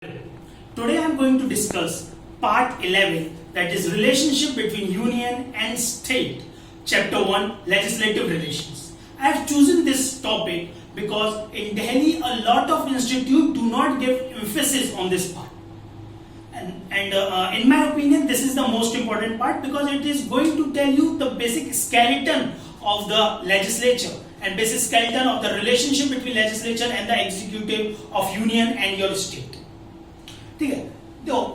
Today I am going to discuss part 11, that is relationship between union and state, chapter 1, legislative relations. I have chosen this topic because in Delhi a lot of institutes do not give emphasis on this part. And in my opinion this is the most important part because it is going to tell you the basic skeleton of the legislature and basic skeleton of the relationship between legislature and the executive of union and your state.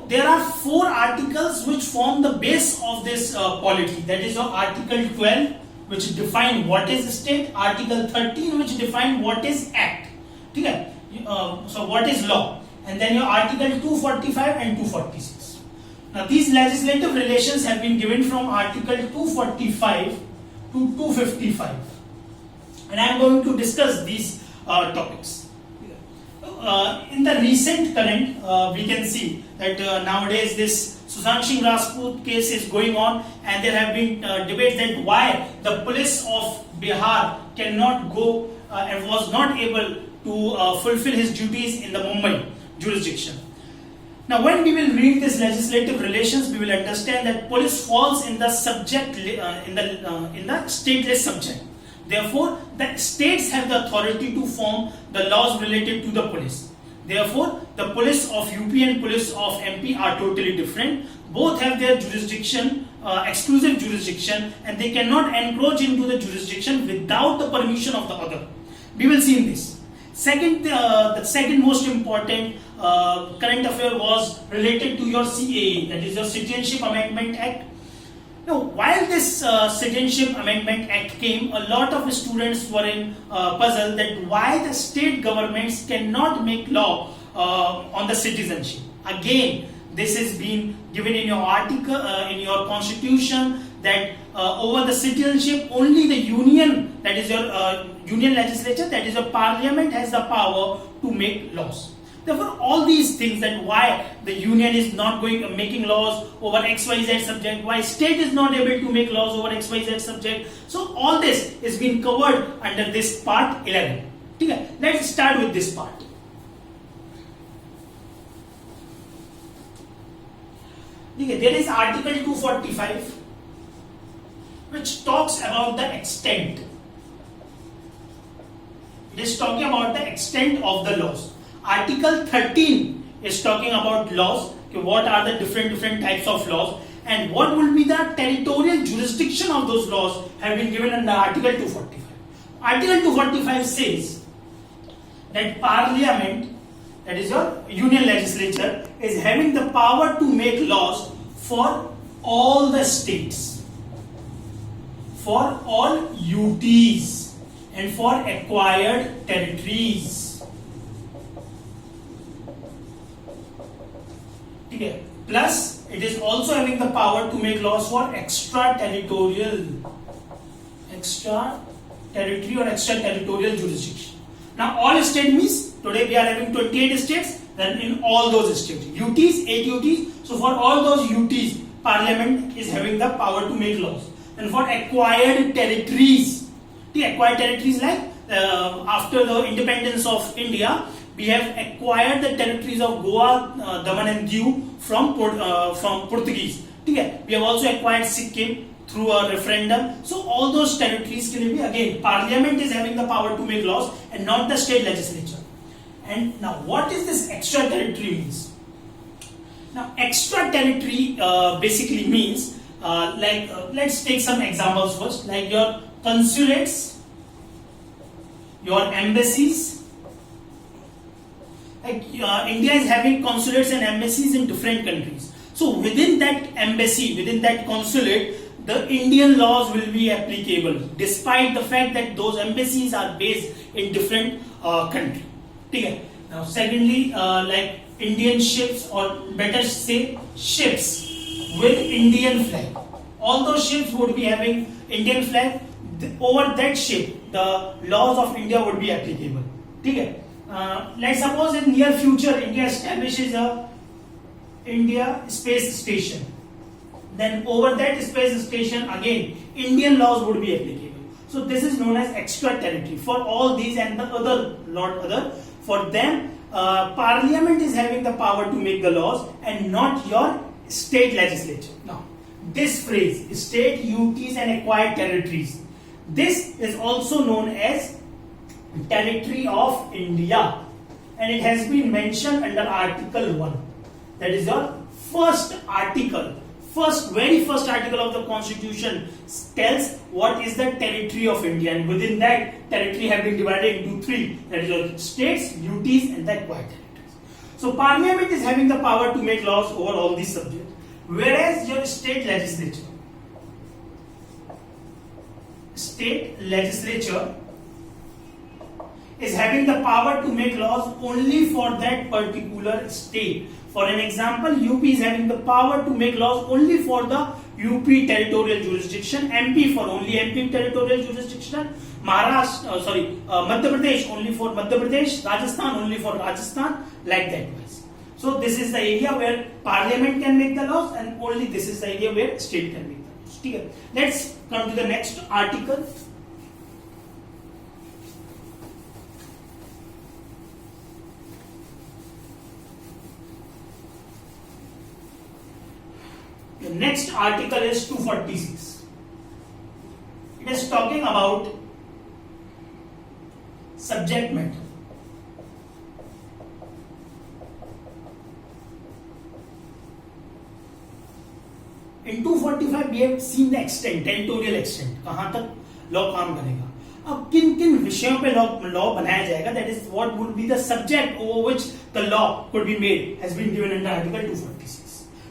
There are 4 articles which form the base of this polity. That is your Article 12, which define what is state, Article 13, which define what is act. So what is law, and then your Article 245 and 246. Now these legislative relations have been given from Article 245 to 255, and I am going to discuss these topics. In the recent current, we can see that nowadays this Sushant Singh Rajput case is going on, and there have been debates that why the police of Bihar cannot go and was not able to fulfill his duties in the Mumbai jurisdiction. Now, when we will read this legislative relations, we will understand that police falls in the subject in the stateless subject. Therefore, the states have the authority to form the laws related to the police. Therefore, the police of UP and police of MP are totally different. Both have their jurisdiction, exclusive jurisdiction, and they cannot encroach into the jurisdiction without the permission of the other. We will see in this. Second, the second most important current affair was related to your CAA, that is your Citizenship Amendment Act. Now, while this Citizenship Amendment Act came, a lot of students were in puzzle that why the state governments cannot make law on the citizenship. Again, this is being given in your article, in your constitution, that over the citizenship, only the union, that is your union legislature, that is your parliament, has the power to make laws. Therefore, all these things, that why the union is not making laws over XYZ subject, why state is not able to make laws over XYZ subject. So all this is being covered under this part 11. Let's start with this part. There is Article 245, which talks about the extent. It is talking about the extent of the laws. Article 13 is talking about laws, what are the different types of laws, and what will be the territorial jurisdiction of those laws have been given under Article 245. Article 245 says that Parliament, that is your union legislature, is having the power to make laws for all the states, for all UTs, and for acquired territories. Plus, it is also having the power to make laws for extraterritorial jurisdiction. Now, all state means today we are having 28 states. Then in all those states, UTs, 8 UTs. So for all those UTs, Parliament is having the power to make laws. And for acquired territories, the acquired territories like after the independence of India, we have acquired the territories of Goa, Daman and Diu from Portuguese. We have also acquired Sikkim through a referendum. So all those territories can be, again, Parliament is having the power to make laws and not the state legislature. And now, what is this extra territory means? Now, extra territory basically means let's take some examples first, like your consulates, your embassies. India is having consulates and embassies in different countries. So within that embassy, within that consulate, the Indian laws will be applicable, despite the fact that those embassies are based in different countries. Now, secondly, like Indian ships, or better say ships with Indian flag. All those ships would be having Indian flag. Over that ship, the laws of India would be applicable. Let's suppose in near future India establishes a India space station. Then over that space station again Indian laws would be applicable. So this is known as extra territory. For all these and the other for them Parliament is having the power to make the laws and not your state legislature. Now, this phrase, state, UTs and acquired territories, this is also known as territory of India, and it has been mentioned under Article 1. That is your first article. Very first article of the Constitution tells what is the territory of India, and within that territory have been divided into three. That is your states, UTs and the acquired territories. So Parliament is having the power to make laws over all these subjects, whereas your state legislature is having the power to make laws only for that particular state. For an example, UP is having the power to make laws only for the UP territorial jurisdiction, MP for only MP territorial jurisdiction, Madhya Pradesh only for Madhya Pradesh, Rajasthan only for Rajasthan, like that ways. So this is the area where Parliament can make the laws, and only this is the area where state can make the laws. Let's come to the next article. The next article is 246. It is talking about subject matter. In 245 we have seen the extent, territorial extent, कहां तक law काम करेगा. अब किन किन विषयों पे law बनाया जाएगा, that is what would be the subject over which the law could be made, has been given under Article 246.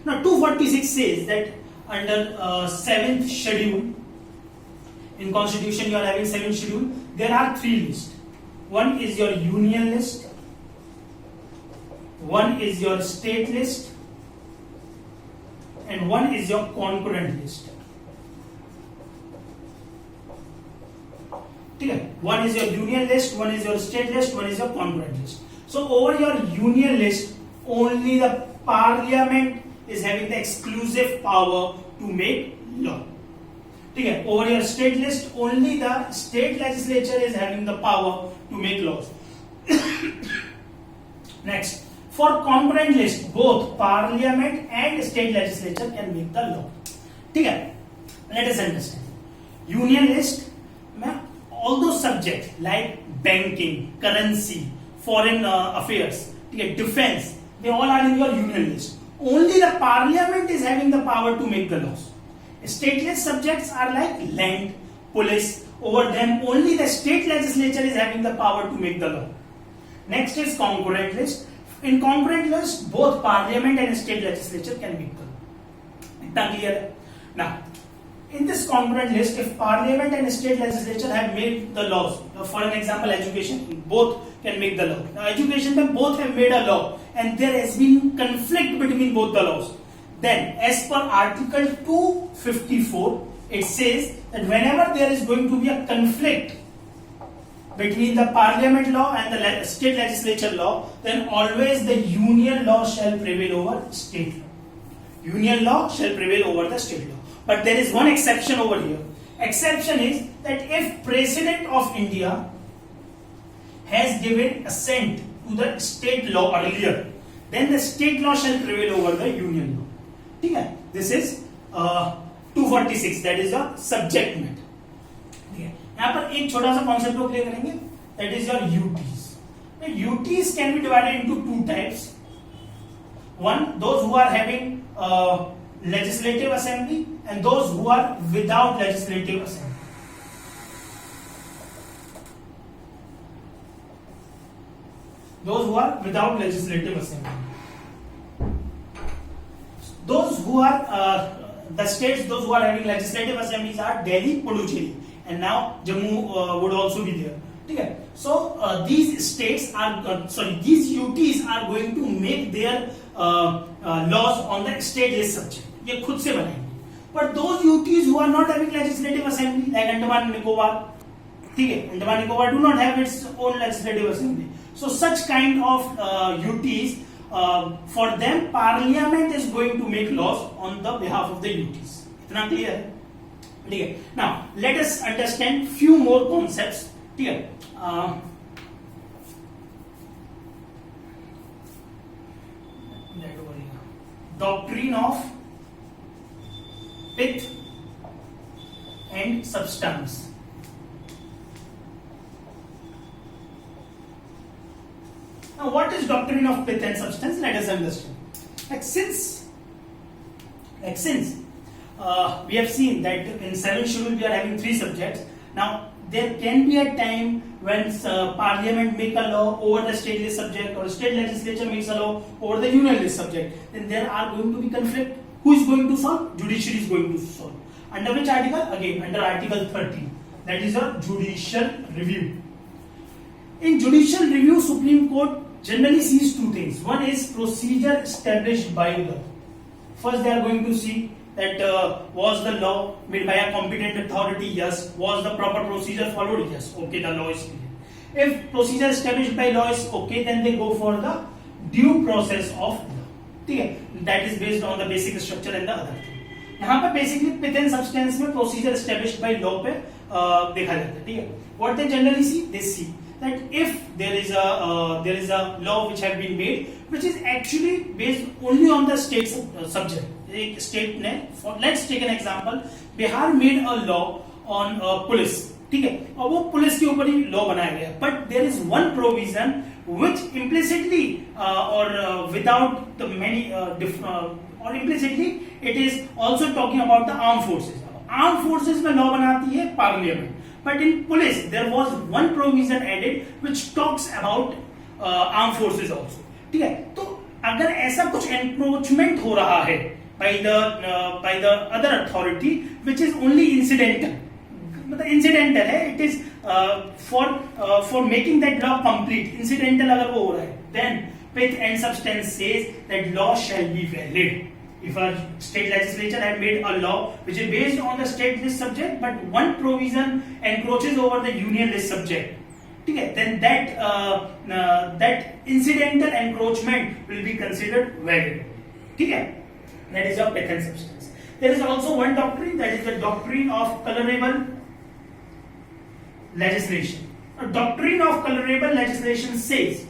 Now 246 says that under 7th schedule in Constitution, you are having 7th schedule, there are 3 lists. One is your union list, one is your state list, and one is your concurrent list. One is your union list, one is your state list, one is your concurrent list. So over your union list, only the Parliament is having the exclusive power to make law. Over your state list, only the state legislature is having the power to make laws. Next, for concurrent list, both Parliament and state legislature can make the law. Let us understand. Union list, all those subjects like banking, currency, foreign affairs, defense, they all are in your union list. Only the Parliament is having the power to make the laws. Stateless subjects are like land, police. Over them, only the state legislature is having the power to make the law. Next is concurrent list. In concurrent list, both Parliament and state legislature can make the law. Clear? Now, in this concurrent list, if Parliament and state legislature have made the laws, for an example, education, both can make the law. Now, education, both have made a law, and there has been conflict between both the laws. Then, as per Article 254, it says that whenever there is going to be a conflict between the Parliament law and the state legislature law, then always the union law shall prevail over state law. Union law shall prevail over the state law. But there is one exception over here. Exception is that if President of India has given assent to the state law earlier, then the state law shall prevail over the union law. This is 246, that is a subject matter. यहाँ पर एक छोटा सा concept को clear करेंगे, that is your UTs. UTs can be divided into 2 types. One, those who are having legislative assembly, and those who are without legislative assembly. Those who are without legislative assembly. Those who are the states, those who are having legislative assemblies are Delhi, Puducherry, and now Jammu would also be there. Okay. So these states are these UTs are going to make their laws on the stateless subject. ये खुद से बनाएंगे. But those UTs who are not having legislative assembly, like Andaman and Nicobar, Andaman and Nicobar do not have its own legislative assembly. So such kind of UTs, for them, Parliament is going to make laws on the behalf of the UTs. इतना clear है? Now let us understand few more concepts. doctrine of pith and substance. Now, what is doctrine of pith and substance? Let us understand. Since we have seen that in 7th schedule we are having 3 subjects. Now, there can be a time when Parliament make a law over the state list subject, or state legislature makes a law over the union list subject. Then there are going to be conflict. Who is going to solve? Judiciary is going to solve. Under which article? Again, under Article 13. That is a judicial review. In judicial review, Supreme Court generally sees 2 things. One is procedure established by law. First, they are going to see that was the law made by a competent authority? Yes. Was the proper procedure followed? Yes. Okay, the law is clear. If procedure established by law is okay, then they go for the due process of law. Okay? That is based on the basic structure and the other thing. यहाँ पे basically pith and substance में procedure established by law पे देखा जाता है. ठीक है. What they generally see, they see that if there is a law which have been made which is actually based only on the state subject. एक state ने, let's take an example, Bihar made a law on police. ठीक है. और वो police के ऊपर ही law बनाया गया, but there is one provision which implicitly or without the many or implicitly it is also talking about the armed forces. Armed forces में law बनाती है parliament. But in police, there was one provision added which talks about armed forces also. ठीक है. तो अगर ऐसा कुछ encroachment हो रहा है by the other authority which is only incidental, मतलब incidental है, it is for making that law complete. Incidental अगर वो हो रहा है, then pith and substance says that law shall be valid. If a state legislature had made a law which is based on the state list subject, but one provision encroaches over the union list subject, okay, then that incidental encroachment will be considered valid. Okay, that is your pith and substance. There is also one doctrine, that is the doctrine of colorable legislation. A doctrine of colorable legislation says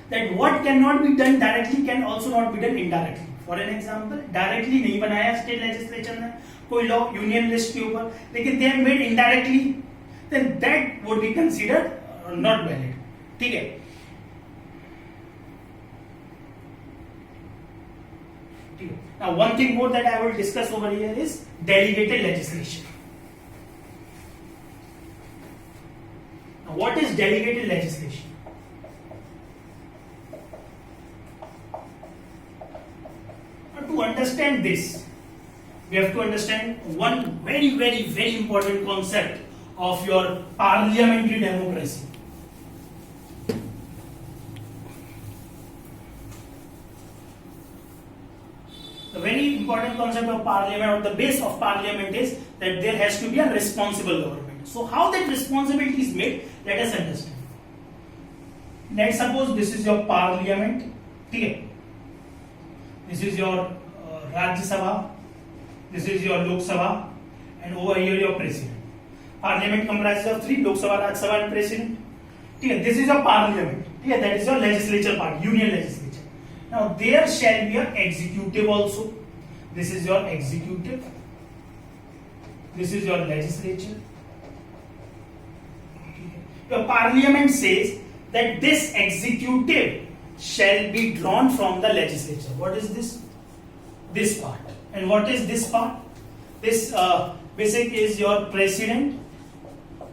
that what cannot be done directly can also not be done indirectly. For an example, directly नहीं बनाया state legislature ने कोई law union list के ऊपर, लेकिन they have made indirectly, then that would be considered not valid. ठीक है. ठीक है. Now one thing more that I will discuss over here is delegated legislation. What is delegated legislation? To understand this, we have to understand one very, very, very important concept of your parliamentary democracy. The very important concept of parliament, or the base of parliament, is that there has to be a responsible government. So how that responsibility is made, let us understand. Let's suppose this is your parliament. Okay. This is your Rajya Sabha, this is your Lok Sabha, and over here your president. Parliament comprises of 3: Lok Sabha, Rajya Sabha, and president. Okay, this is your parliament. Okay, that is your legislature part, union legislature. Now there shall be an executive also. This is your executive. This is your legislature. Okay. Your parliament says that this executive shall be drawn from the legislature. What is this? This part. And what is this part? This basic is your president,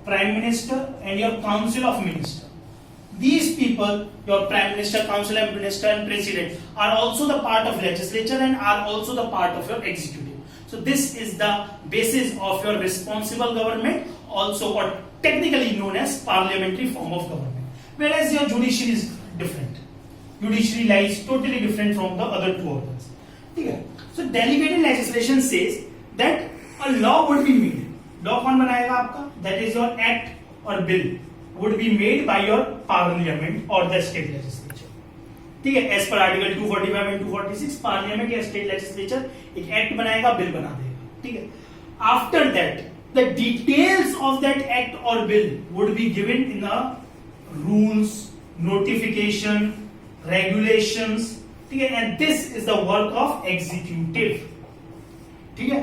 prime minister, and your council of ministers. These people, your prime minister, council of minister, and president, are also the part of legislature and are also the part of your executive. So this is the basis of your responsible government, also what technically known as parliamentary form of government. Whereas your judiciary is different. Judiciary lies totally different from the other 2 organs. Okay. So delegated legislation says that a law would be made. Law कौन बनाएगा आपका? That is your act or bill would be made by your parliament or the state legislature. ठीक है. As per article 245 and 246, parliament या state legislature एक act बनाएगा, bill बना देगा. ठीक है. After that, the details of that act or bill would be given in the rules, notification, regulations, ठीक है, and this is the work of executive, ठीक है,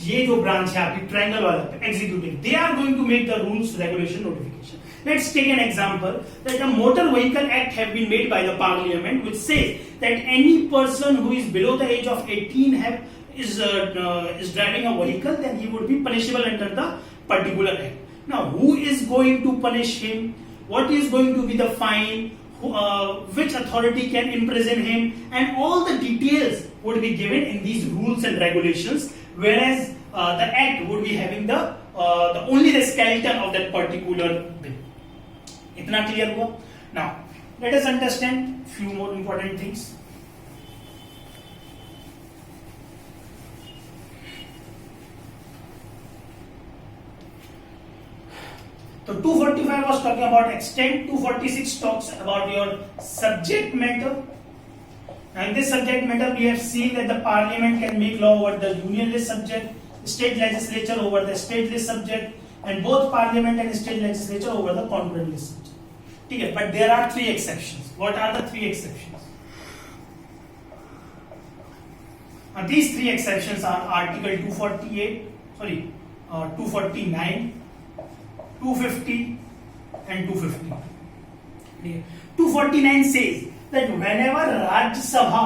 ये जो ब्रांच है आपकी ट्रायंगल वाला executive, they are going to make the rules, regulation, notification. Let's take an example that a motor vehicle act have been made by the parliament which says that any person who is below the age of 18 is driving a vehicle, then he would be punishable under the particular act. Now who is going to punish him, what is going to be the fine, which authority can imprison him, and all the details would be given in these rules and regulations, whereas the act would be having the only the skeleton of that particular bill. इतना clear हुआ. Now let us understand few more important things. तो 245 was talking about extent, 246 talks about your subject matter. Now in this subject matter we have seen that the parliament can make law over the union list subject, state legislature over the state list subject, and both parliament and state legislature over the concurrent list subject. ठीक है, but there are three exceptions. What are the three exceptions? These three exceptions are Article 249, 250 and 250. 249 says that whenever Rajya Sabha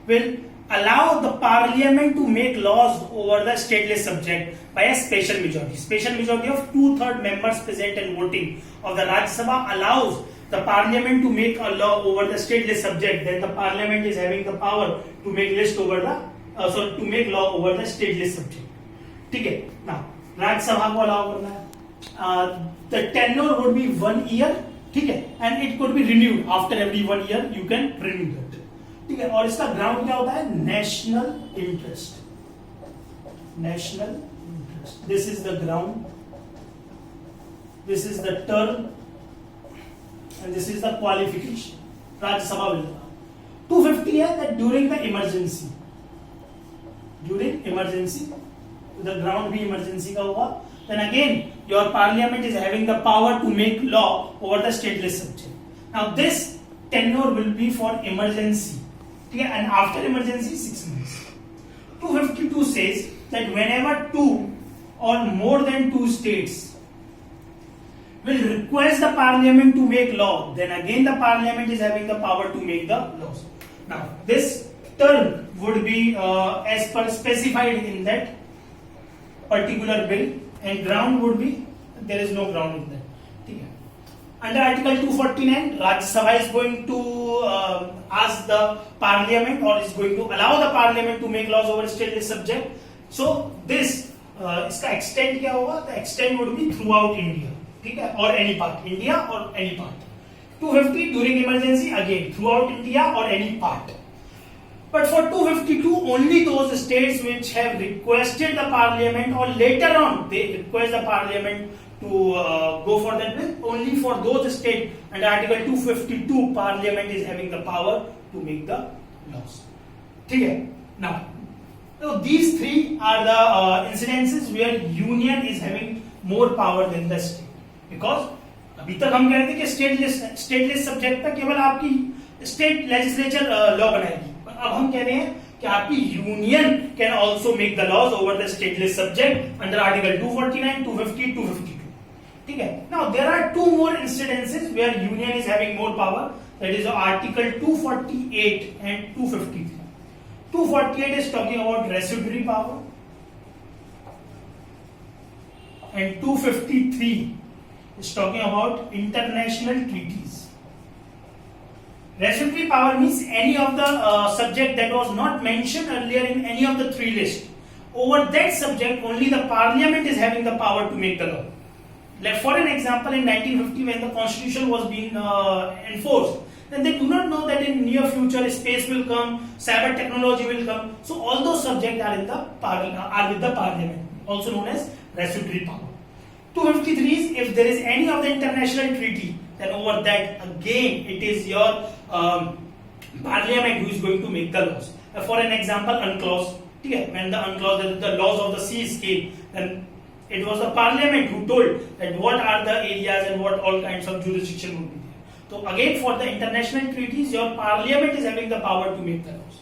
will allow the parliament to make laws over the stateless subject by a special majority of 2/3 members present and voting of the Rajya Sabha allows the parliament to make a law over the stateless subject, then the parliament is having the power to make list over the to make law over the stateless subject. ठीक है, now Rajya Sabha को allow करना है, the tenure would be 1 year, ठीक है, and it could be renewed after every 1 year, you can renew that. ठीक है, और इसका ग्राउंड क्या होता है, national interest. This is the ground, this is the term, and this is the qualification. Rajya Sabha bill 250 है that during the emergency, the ground भी emergency का हुआ, then again your parliament is having the power to make law over the stateless subject. Now this tenure will be for emergency, ठीक है, and after emergency 6 months. 252 says that whenever 2 or more than 2 states will request the parliament to make law, then again the parliament is having the power to make the laws. Now this term would be as per specified in that particular bill, and ground would be, there is no ground in that. ठीक है, under Article 249 Rajya Sabha is going to ask the parliament or is going to allow the parliament to make laws over stateless subject. So this इसका extent क्या होगा, the extent would be throughout India, ठीक है, or any part, India or any part. 250 during emergency, again throughout India or any part. But for 252, only those states which have requested the parliament or later on they request the parliament to go for that bill, only for those states under Article 252 parliament is having the power to make the laws. ठीक है, now so these three are the incidences where union is having more power than the state, because अभी तक हम कह रहे थे कि stateless subject पर केवल आपकी स्टेट लेजिस्लेचर लॉ बनाएगी, अब हम कह रहे हैं कि आपकी union can also make the laws over the stateless subject under article 249, 250, 252. ठीक है, now there are two more incidences where union is having more power, that is article 248 and 253. 248 is talking about residuary power and 253 is talking about international treaties. Residuary power means any of the subject that was not mentioned earlier in any of the three lists. Over that subject, only the parliament is having the power to make the law. Like for an example, in 1950 when the constitution was being enforced, then they do not know that in near future space will come, cyber technology will come. So all those subjects are with the parliament, also known as residuary power. 253 is if there is any of the international treaty, then over that again it is your parliament who is going to make the laws. For an example, UNCLOS, when the UNCLOS, the laws of the seas came, then it was the parliament who told that what are the areas and what all kinds of jurisdiction would be there. तो again for the international treaties, your parliament is having the power to make the laws.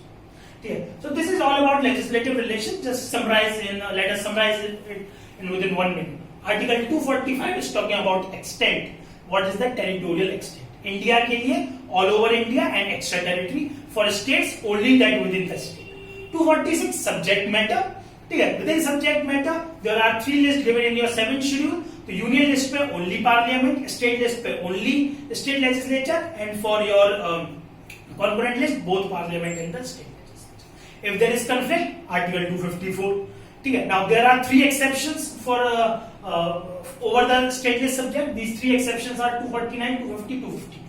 Okay. So this is all about legislative relations. Just summarize let us summarize it in within 1 minute. Article 245 is talking about extent. What is the territorial extent? India के लिए all over India and extra territory for states only that within the state. 246 subject matter. ठीक है, within subject matter there are 3 lists given in your 7th schedule. तो union list पे only parliament, state list पे only state legislature, and for your corporate list both parliament and the state legislature. If there is conflict, article 254. ठीक है, now there are 3 exceptions for over the state list subject. These 3 exceptions are 249, 250, 252.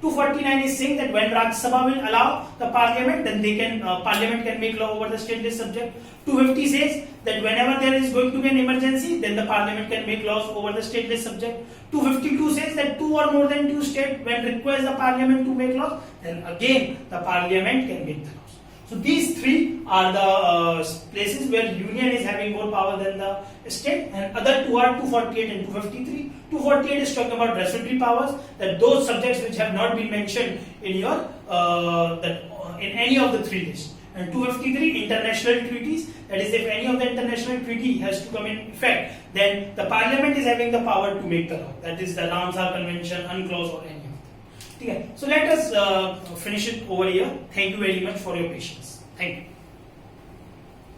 249 is saying that when Rajya Sabha will allow the parliament, then they can parliament can make law over the state list subject. 250 says that whenever there is going to be an emergency, then the parliament can make laws over the state list subject. 252 says that 2 or more than 2 states when request the parliament to make laws, then again the parliament can make the laws. So these 3 are the places where union is having more power than the state, and other 2 are 248 and 253. 248 is talking about residuary powers, that those subjects which have not been mentioned in your in any of the 3 lists. And 253 international treaties, that is if any of the international treaty has to come in effect, then the parliament is having the power to make the law. That is the Ramsar Convention, UNCLOS or any of them. Okay. So let us finish it over here. Thank you very much for your patience. Thank you.